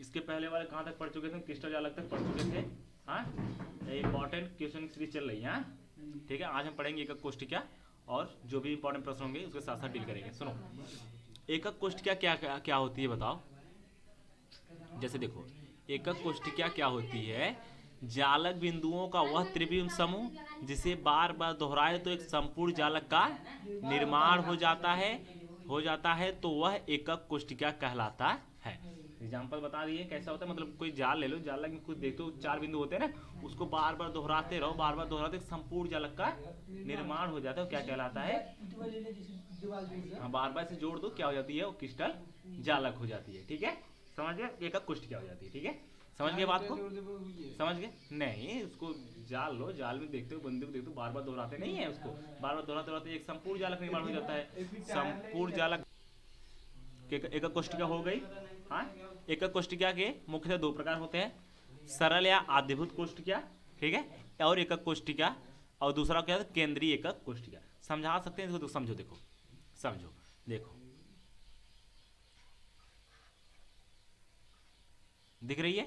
इसके पहले वाले कहाँ तक पढ़ चुके थे, क्रिस्टल जालक तक पढ़ चुके थे। हाँ, इंपॉर्टेंट क्वेश्चन सीरीज चल रही है। ठीक है, आज हम पढ़ेंगे एकक कोष्ठिका और जो भी इंपॉर्टेंट प्रश्न होंगे उसके साथ साथ डील करेंगे। सुनो, एकक कोष्ठिका क्या क्या क्या होती है बताओ। जैसे देखो, एकक कोष्ठिका क्या होती है, जालक बिंदुओं का वह त्रिविम समूह जिसे बार बार दोहराए तो एक संपूर्ण जालक का निर्माण हो जाता है तो वह एकक कोष्ठिका कहलाता है। एग्जाम्पल बता दिए कैसा होता है, मतलब कोई जाल ले लो, जालक में कुछ देखते हो 4 बिंदु होते हैं ना, उसको बार बार दोहराते रहो, बार बार दोहराते संपूर्ण जालक का निर्माण हो जाता है, क्या कहलाता है। हाँ, बार बार से जोड़ दो, क्या हो जाती है, वो क्रिस्टल जालक हो जाती है। ठीक है, समझ गए, एकक कोष्ठिका हो जाती है। ठीक है, समझ गए बात को, समझ गए। नहीं, उसको जाल लो, जाल में देखते हो, बंदे को देखते हो, बार बार दोहराते नहीं है उसको, बार बार दोहराते दोहराते एक संपूर्ण जालक निर्माण हो जाता है। संपूर्ण जालक एकक कोष्ठिका हो गई। हाँ, एकक कोष्ठिका के मुख्यतः 2 प्रकार होते हैं, सरल या आद्यभूत कोष्ठिका, ठीक है, और एकक कोष्ठिका, और दूसरा क्या है, केंद्रीय एकक कोष्ठिका। समझा सकते हैं इसको, तो समझो, देखो समझो, देखो दिख रही है,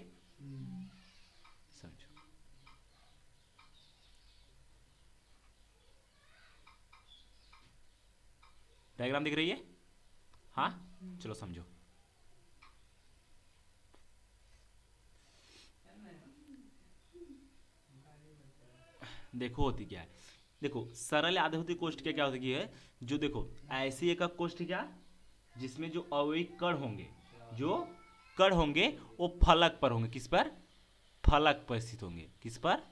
समझो। डायग्राम दिख रही है, हाँ, चलो समझो। देखो होती क्या है, देखो सरल आद्यभूत कोष्ठिका क्या होती है, जो देखो ऐसी एकक कोष्ठिका जिसमें जो अवयवी कण होंगे, जो कण होंगे वो फलक पर होंगे, किस पर, फलक पर स्थित होंगे, किस पर,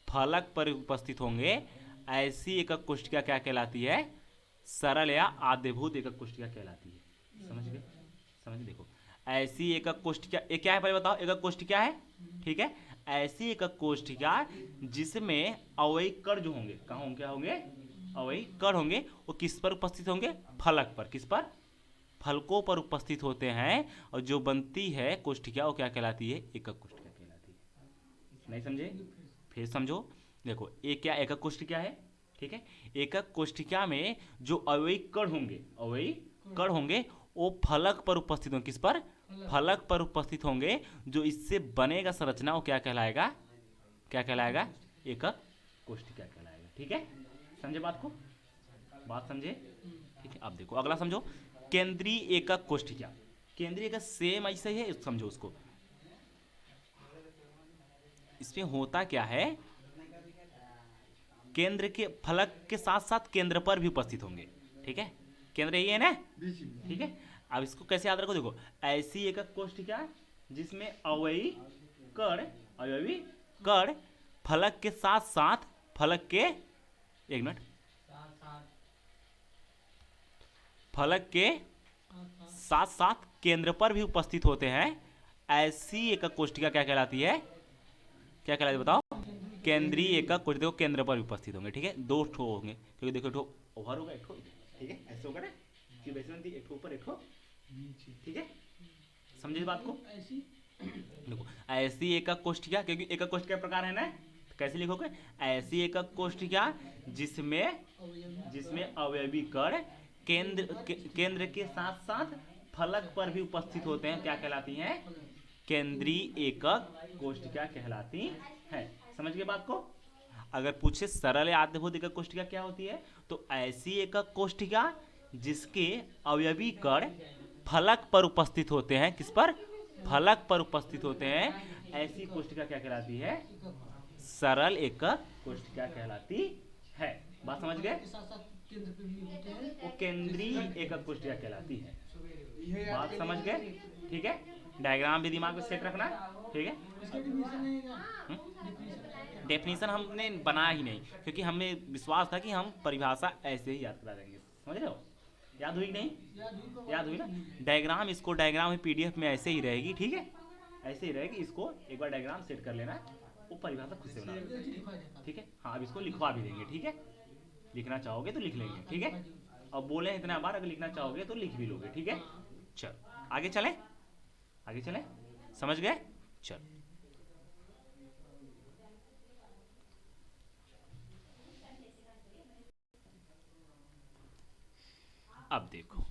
फलक पर उपस्थित होंगे, ऐसी एकक कोष्ठिका क्या कहलाती है, सरल या आद्यभूत एकक कोष्ठिका कहलाती है। समझ गए, समझ, देखो ऐसी एकक कोष्ठिका, ये क्या है पहले बताओ, एकक कोष्ठिका है, ठीक है, ऐसी एकक कोष्ठिका जिसमें अवयवी कण जो होंगे, कहाँ होंगे, क्या होंगे, अवयवी कण होंगे, वो किस पर उपस्थित होंगे, फलक पर, किस पर, फलकों पर उपस्थित होते हैं, और जो बनती है कोष्ठिका वो क्या कहलाती है, एकक कोष्ठिका कहलाती है। नहीं समझे, फिर समझो, देखो ये क्या एकक कोष्ठिका है, ठीक है, एकक कोष्ठिका में जो अवयवी कण होंगे, अवयवी कण होंगे वो फलक पर उपस्थित होंगे, किस पर, फलक पर उपस्थित होंगे, जो इससे बनेगा संरचना वो क्या कहलाएगा, क्या कहलाएगा, एकक कोष्ठिका कहलाएगा। ठीक है, समझे बात को, बात समझे। ठीक है, अब देखो अगला समझो, केंद्रीय एकक कोष्ठिका। केंद्रीय एकक सेम ऐसे ही है, समझो उसको। इसमें होता क्या है, केंद्र के फलक के साथ साथ केंद्र पर भी उपस्थित होंगे, ठीक है, केंद्र यही है ना, ठीक है। अब इसको कैसे याद रखो, देखो ऐसी एकक कोष्ठिका जिसमें अवयवी कण, अवयवी कण फलक के साथ साथ, फलक के, एक मिनट, फलक के साथ साथ केंद्र पर भी उपस्थित होते हैं, ऐसी एकक कोष्ठिका क्या कहलाती है, क्या कहलाती है बताओ, केंद्रीय एकक कोष्ठिका, देखो केंद्र पर उपस्थित होंगे, ठीक है, 2 ठो होंगे, क्योंकि देखो ठो ओवर होगा, एक ठो, ठीक है, ऐसे होगा ना, कि वैसे बनती है, एक ठो ऊपर एक ठो, ठीक है, समझे बात को। देखो ऐसी एकक कोष्ठिका, क्योंकि एकक कोष्ठिका प्रकार है ना, तो कैसे लिखोगे, ऐसी एकक कोष्ठिका जिसमें, जिसमें अवयवी कण केंद्र के साथ साथ फलक पर भी उपस्थित होते हैं, क्या कहलाती हैं, केंद्रीय एकक कोष्ठिका कहलाती है। समझ गए बात को। अगर पूछे सरल या आद्यभूत एकक कोष्ठिका क्या होती है, तो ऐसी एकक कोष्ठिका जिसके अवयवी कण फलक पर उपस्थित होते हैं, किस पर, फलक पर उपस्थित होते हैं, ऐसी कोष्ठिका क्या कहलाती है, सरल एकक कोष्ठिका कहलाती है। बात समझ गए, वो केंद्रीय एकक कोष्ठिका कहलाती है। बात समझ गए, ठीक है, डायग्राम भी दिमाग में सेट रखना, ठीक है। डेफिनेशन हमने बनाया ही नहीं, क्योंकि हमें विश्वास था कि हम परिभाषा ऐसे ही याद करा देंगे, समझ रहे हो, याद हुई कि नहीं, याद हुई ना। डायग्राम, इसको डायग्राम में पीडीएफ में ऐसे ही रहेगी, ठीक है, ऐसे ही रहेगी, इसको एक बार डायग्राम सेट कर लेना, वो परिभाषा खुद से बना लेना, ठीक है। हाँ, अब इसको लिखवा भी देंगे, ठीक है, लिखना चाहोगे तो लिख लेंगे, ठीक है, और बोले इतना बार, अगर लिखना चाहोगे तो लिख भी लोगे, ठीक है। चलो आगे चले, आगे चले, समझ गए, चलो अब देखो,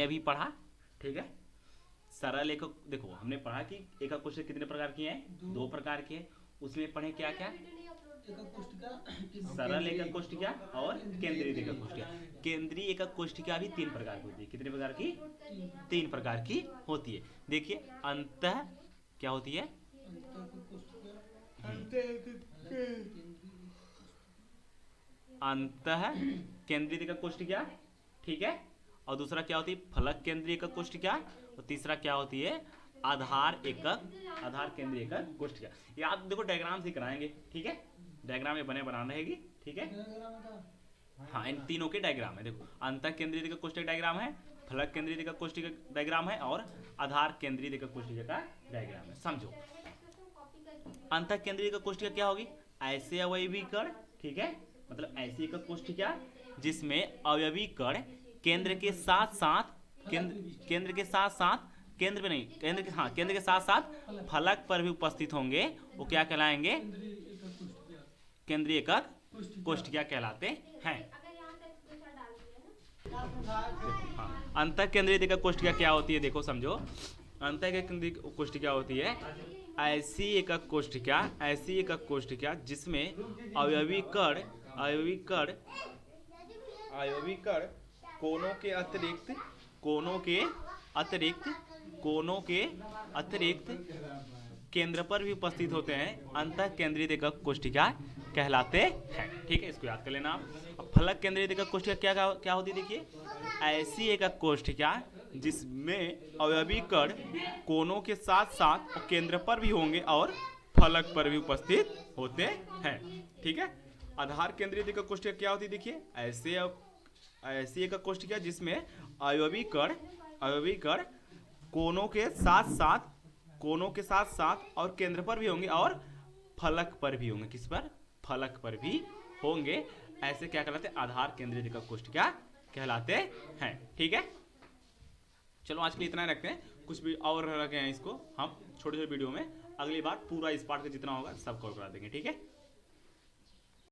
अभी पढ़ा, ठीक है। सरल एकक, देखो हमने पढ़ा कि एकक कोष्ठक कितने प्रकार की हैं, 2 प्रकार के। उसमें पढ़े क्या क्या, सरल एकक कोष्ठिका और केंद्रीय एकक कोष्ठिका। केंद्रीय एकक कोष्ठिका भी 3 प्रकार की होती है। कितने प्रकार की, 3 प्रकार की होती है। देखिए अंतः क्या होती है, अंतः केंद्रीय एकक कोष्ठिका, ठीक है। और दूसरा क्या होती है, फलक केंद्रीय एकक कोष्ठिका। और तीसरा क्या होती है, आधार एकक, आधार केंद्रीय एकक कोष्ठिका। ये आप देखो डायग्राम से कराएंगे, ठीक है। डायग्राम ये बनाना रहेगी, ठीक है। हाँ, इन तीनों के डायग्राम है। देखो अंतः केंद्रीय एकक कोष्ठक डायग्राम है, फलक केंद्रीय एकक कोष्ठक का डायग्राम है और आधार केंद्रीय एकक कोष्ठक का डायग्राम है। समझो अंतः केंद्रीय एकक कोष्ठिका क्या होगी, ऐसे अवयवी कण, ठीक है। मतलब ऐसी एकक कोष्ठिका जिसमें अवयवी कण केंद्र के साथ साथ, केंद्र के साथ साथ, केंद्र पे नहीं, केंद्र के, हाँ केंद्र के साथ साथ फलक पर भी उपस्थित होंगे, वो क्या कहलाएंगे, केंद्रीय एकक कोष्ठिका कहलाते हैं। हाँ, अंतः केंद्रीय एकक कोष्ठिका क्या होती है, देखो समझो। अंतः केंद्रीय कोष्ठिका होती है ऐसी एकक कोष्ठिका, ऐसी एकक कोष्ठिका जिसमें अवयवी कण, अवयवी कण, अवयवी कण कोनों के अतिरिक्त, कोनों के अतिरिक्त, कोनों के अतिरिक्त केंद्र पर भी उपस्थित होते हैं, अंतः केंद्रीय एकक कोष्ठिका कहलाते हैं, ठीक है। इसको याद कर लेना आप। अब फलक केंद्रीय एकक कोष्ठिका क्या होती है, देखिए ऐसी एकक कोष्ठिका जिसमें अवयवी कण कोनों के साथ साथ और केंद्र पर भी होंगे और फलक पर भी उपस्थित होते हैं, ठीक है। आधार केंद्रीय एकक कोष्ठिका क्या होती है, देखिए ऐसी एकक कोष्ठिका जिसमें अवयवी कण, अवयवी कण कोनों के साथ साथ, कोनों के साथ साथ और केंद्र पर भी होंगे और फलक पर भी होंगे, किस पर, फलक पर भी होंगे। ऐसे क्या कहलाते हैं, आधार केंद्रीय एकक कोष्ठिका कहलाते हैं, ठीक है। चलो आज के लिए इतना रखते हैं, कुछ भी और रखे हैं इसको हम छोटे छोटे वीडियो में, अगली बार पूरा इस पार्ट का जितना होगा सब कवर करा देंगे, ठीक है।